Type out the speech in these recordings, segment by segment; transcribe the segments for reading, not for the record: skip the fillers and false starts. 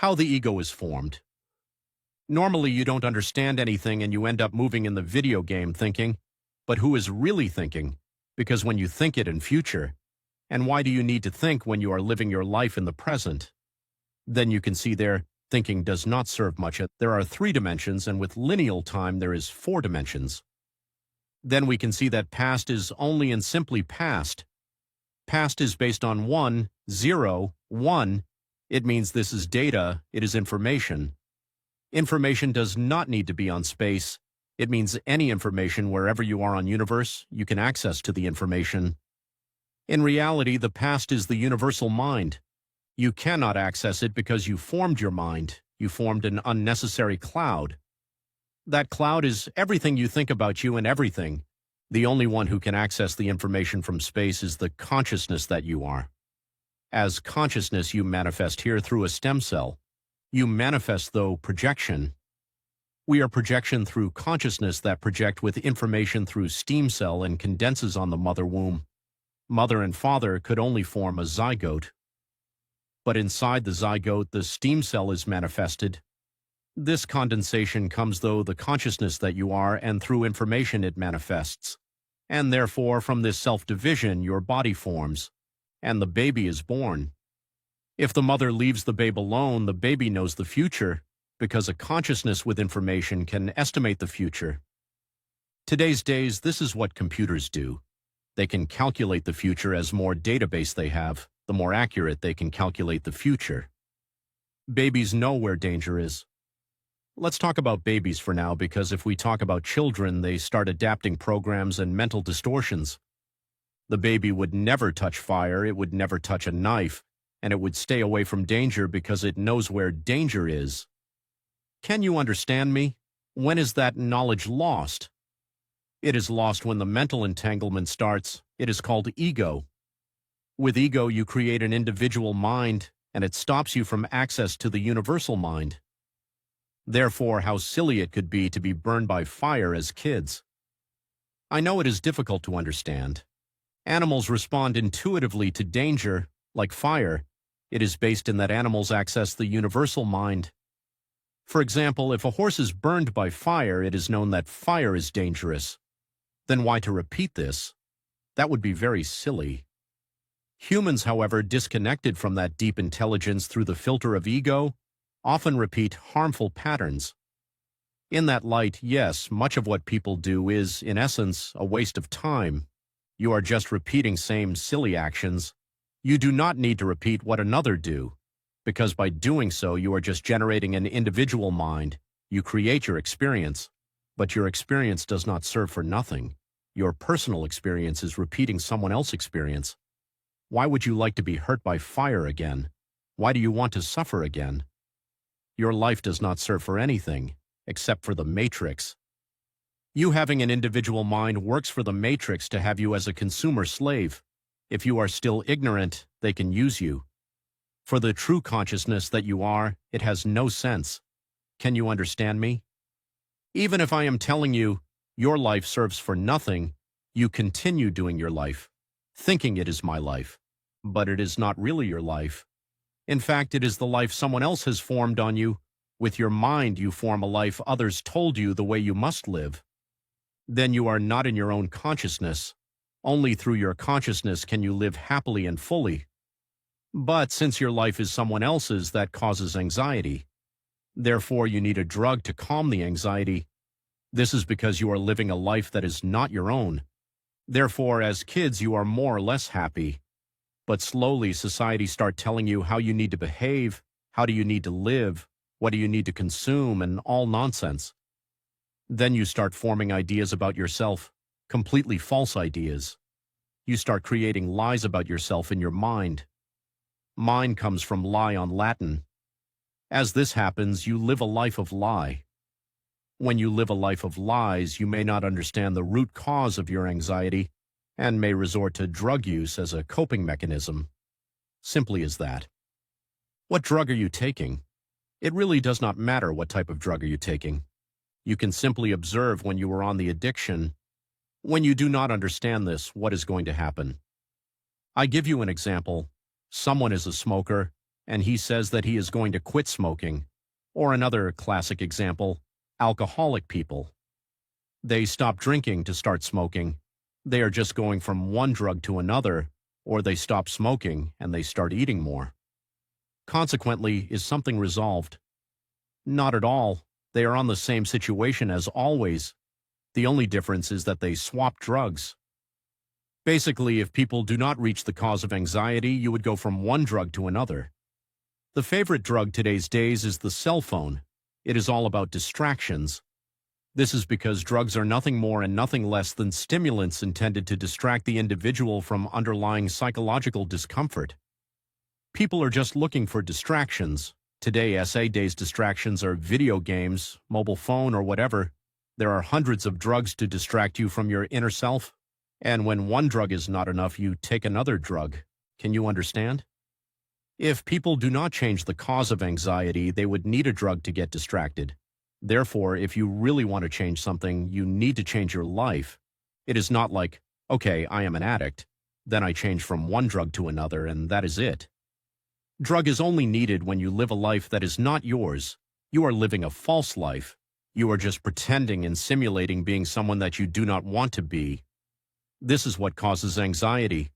How the ego is formed. Normally, you don't understand anything and you end up moving in the video game thinking, but who is really thinking? Because when you think it in future, and why do you need to think when you are living your life in the present? Then you can see there, thinking does not serve much. There are 3 dimensions, and with lineal time there is 4 dimensions. Then we can see that past is only and simply past. Past is based on 1, 0, 1. It means this is data, it is information. Information does not need to be on space. It means any information wherever you are on universe, you can access to the information. In reality, the past is the universal mind. You cannot access it because you formed your mind. You formed an unnecessary cloud. That cloud is everything you think about you and everything. The only one who can access the information from space is the consciousness that you are. As consciousness, you manifest here through a stem cell. You manifest, though, projection. We are projection through consciousness that project with information through stem cell and condenses on the mother womb. Mother and father could only form a zygote. But inside the zygote, the stem cell is manifested. This condensation comes through the consciousness that you are, and through information it manifests. And therefore, from this self-division, your body forms, and the baby is born. If the mother leaves the babe alone, the baby knows the future, because a consciousness with information can estimate the future. Today's days, this is what computers do. They can calculate the future. As more database they have, the more accurate they can calculate the future. Babies know where danger is. Let's talk about babies for now, because if we talk about children, they start adapting programs and mental distortions. The baby would never touch fire, it would never touch a knife, and it would stay away from danger because it knows where danger is. Can you understand me? When is that knowledge lost? It is lost when the mental entanglement starts. It is called ego. With ego, you create an individual mind, and it stops you from access to the universal mind. Therefore, how silly it could be to be burned by fire as kids. I know it is difficult to understand. Animals respond intuitively to danger, like fire. It is based in that animals access the universal mind. For example, if a horse is burned by fire, it is known that fire is dangerous. Then why to repeat this? That would be very silly. Humans, however, disconnected from that deep intelligence through the filter of ego, often repeat harmful patterns. In that light, yes, much of what people do is, in essence, a waste of time. You are just repeating same silly actions. You do not need to repeat what another do, because by doing so, you are just generating an individual mind. You create your experience, but your experience does not serve for nothing. Your personal experience is repeating someone else's experience. Why would you like to be hurt by fire again? Why do you want to suffer again? Your life does not serve for anything, except for the matrix. You having an individual mind works for the matrix to have you as a consumer slave. If you are still ignorant, they can use you. For the true consciousness that you are, it has no sense. Can you understand me? Even if I am telling you, your life serves for nothing, you continue doing your life, thinking it is my life. But it is not really your life. In fact, it is the life someone else has formed on you. With your mind, you form a life others told you the way you must live. Then you are not in your own consciousness. Only through your consciousness can you live happily and fully. But since your life is someone else's, that causes anxiety. Therefore, you need a drug to calm the anxiety. This is because you are living a life that is not your own. Therefore, as kids, you are more or less happy. But slowly, society starts telling you how you need to behave, how do you need to live, what do you need to consume, and all nonsense. Then you start forming ideas about yourself, completely false ideas. You start creating lies about yourself in your mind. Mind comes from lie on Latin. As this happens, you live a life of lie. When you live a life of lies, you may not understand the root cause of your anxiety and may resort to drug use as a coping mechanism. Simply as that. What drug are you taking? It really does not matter what type of drug are you taking. You can simply observe when you are on the addiction. When you do not understand this, what is going to happen? I give you an example. Someone is a smoker. and he says that he is going to quit smoking. Or another classic example, alcoholic people. They stop drinking to start smoking. They are just going from one drug to another, or they stop smoking and they start eating more. Consequently, is something resolved? Not at all. They are on the same situation as always. The only difference is that they swap drugs. Basically, if people do not reach the cause of anxiety, you would go from one drug to another. The favorite drug today's days is the cell phone. It is all about distractions. This is because drugs are nothing more and nothing less than stimulants intended to distract the individual from underlying psychological discomfort. People are just looking for distractions. Today, SA-days distractions are video games, mobile phone, or whatever. There are hundreds of drugs to distract you from your inner self. And when one drug is not enough, you take another drug. Can you understand? If people do not change the cause of anxiety, they would need a drug to get distracted. Therefore, if you really want to change something, you need to change your life. It is not like, okay, I am an addict. Then I change from one drug to another, and that is it. Drug is only needed when you live a life that is not yours. You are living a false life. You are just pretending and simulating being someone that you do not want to be. This is what causes anxiety.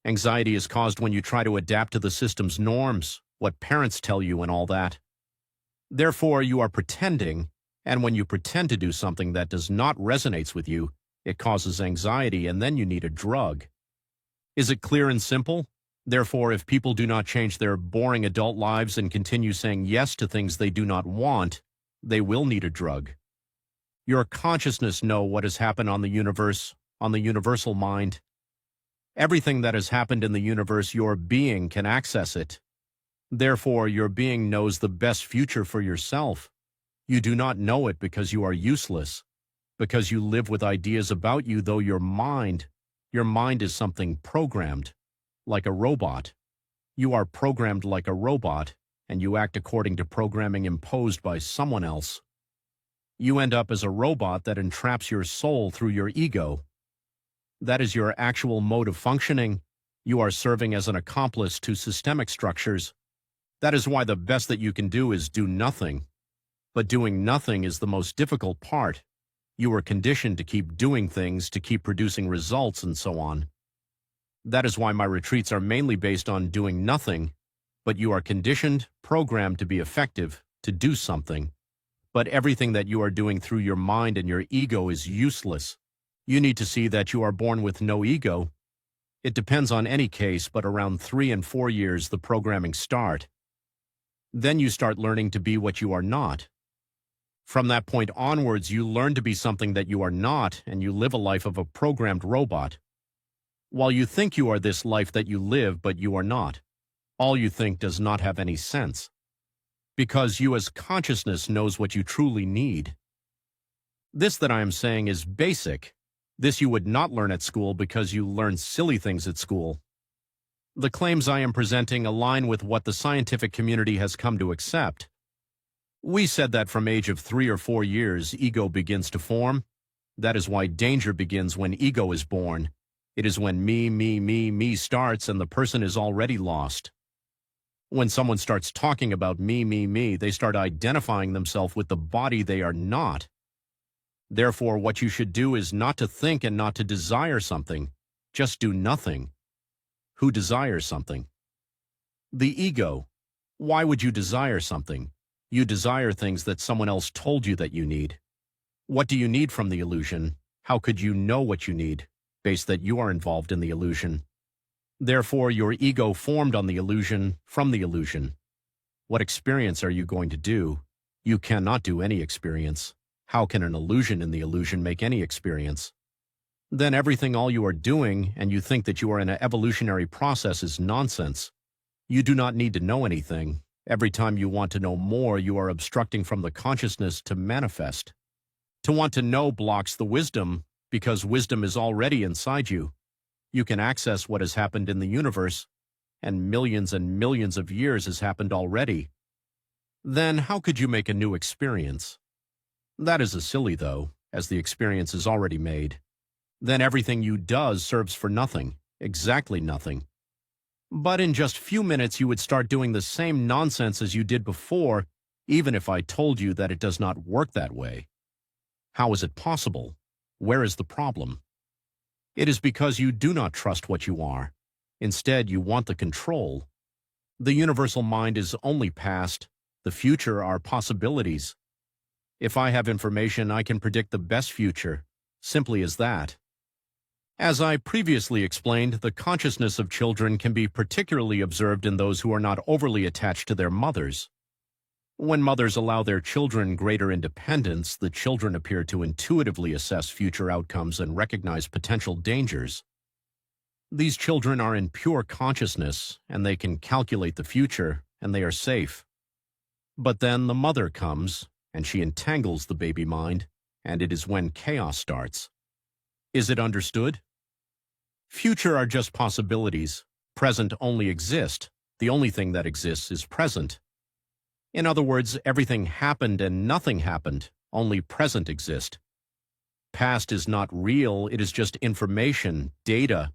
Anxiety is caused when you try to adapt to the system's norms, what parents tell you and all that. Therefore, you are pretending, and when you pretend to do something that does not resonate with you, it causes anxiety, and then you need a drug. Is it clear and simple? Therefore, if people do not change their boring adult lives and continue saying yes to things they do not want, they will need a drug. Your consciousness knows what has happened on the universe, on the universal mind. Everything that has happened in the universe, your being can access it. Therefore, your being knows the best future for yourself. You do not know it because you are useless, because you live with ideas about you, though your mind is something programmed, like a robot. You are programmed like a robot, and you act according to programming imposed by someone else. You end up as a robot that entraps your soul through your ego. That is your actual mode of functioning. You are serving as an accomplice to systemic structures. That is why the best that you can do is do nothing. But doing nothing is the most difficult part. You are conditioned to keep doing things, to keep producing results, and so on. That is why my retreats are mainly based on doing nothing, but you are conditioned, programmed to be effective, to do something. But everything that you are doing through your mind and your ego is useless. You need to see that you are born with no ego. It depends on any case, but around 3 and 4 years the programming start. Then you start learning to be what you are not. From that point onwards, you learn to be something that you are not, and you live a life of a programmed robot. While you think you are this life that you live, but you are not. All you think does not have any sense. Because you as consciousness knows what you truly need. This that I am saying is basic. This you would not learn at school because you learn silly things at school. The claims I am presenting align with what the scientific community has come to accept. We said that from age of 3 or 4 years, ego begins to form. That is why danger begins when ego is born. It is when me starts and the person is already lost. When someone starts talking about me, they start identifying themselves with the body they are not. Therefore, what you should do is not to think and not to desire something. Just do nothing. Who desires something? The ego. Why would you desire something? You desire things that someone else told you that you need. What do you need from the illusion? How could you know what you need, based that you are involved in the illusion? Therefore, your ego formed on the illusion, from the illusion. What experience are you going to do? You cannot do any experience. How can an illusion in the illusion make any experience? Then everything all you are doing, and you think that you are in an evolutionary process, is nonsense. You do not need to know anything. Every time you want to know more, you are obstructing from the consciousness to manifest. To want to know blocks the wisdom, because wisdom is already inside you. You can access what has happened in the universe, and millions of years has happened already. Then how could you make a new experience? That is a silly, though, as the experience is already made. Then everything you does serves for nothing, exactly nothing. But in just few minutes you would start doing the same nonsense as you did before, even if I told you that it does not work that way. How is it possible? Where is the problem? It is because you do not trust what you are. Instead, you want the control. The universal mind is only past. The future are possibilities. If I have information, I can predict the best future. Simply as that. As I previously explained, the consciousness of children can be particularly observed in those who are not overly attached to their mothers. When mothers allow their children greater independence, the children appear to intuitively assess future outcomes and recognize potential dangers. These children are in pure consciousness, and they can calculate the future, and they are safe. But then the mother comes, and she entangles the baby mind, and it is when chaos starts. Is it understood? Future are just possibilities. Present only exist. The only thing that exists is present. In other words, everything happened and nothing happened. Only present exists. Past is not real. It is just information, data.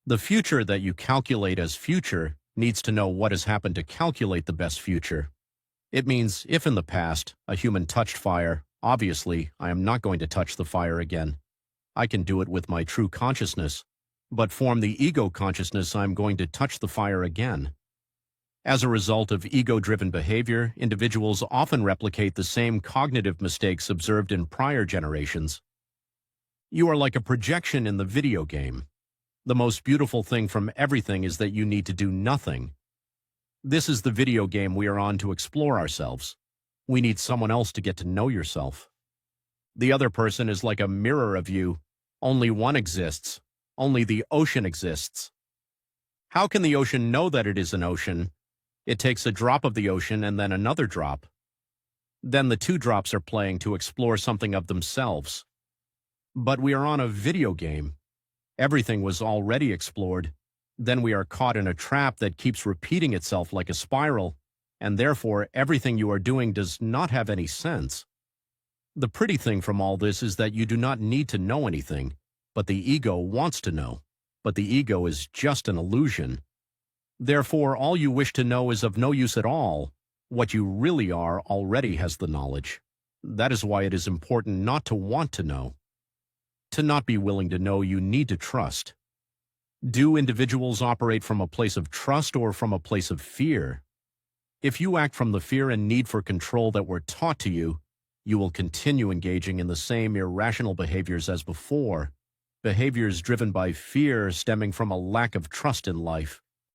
The future that you calculate as future needs to know what has happened to calculate the best future. It means if in the past a human touched fire, obviously I am not going to touch the fire again. I can do it with my true consciousness, but from the ego consciousness I'm going to touch the fire again. As a result of ego-driven behavior, individuals often replicate the same cognitive mistakes observed in prior generations. You are like a projection in the video game. The most beautiful thing from everything is that you need to do nothing. This is the video game we are on to explore ourselves. We need someone else to get to know yourself. The other person is like a mirror of you. Only one exists. Only the ocean exists. How can the ocean know that it is an ocean? It takes a drop of the ocean and then another drop. Then the two drops are playing to explore something of themselves. But we are on a video game. Everything was already explored. Then we are caught in a trap that keeps repeating itself like a spiral, and therefore everything you are doing does not have any sense. The pretty thing from all this is that you do not need to know anything, but the ego wants to know. But the ego is just an illusion. Therefore, all you wish to know is of no use at all. What you really are already has the knowledge. That is why it is important not to want to know. To not be willing to know, you need to trust. Do individuals operate from a place of trust or from a place of fear? If you act from the fear and need for control that were taught to you, you will continue engaging in the same irrational behaviors as before, behaviors driven by fear stemming from a lack of trust in life.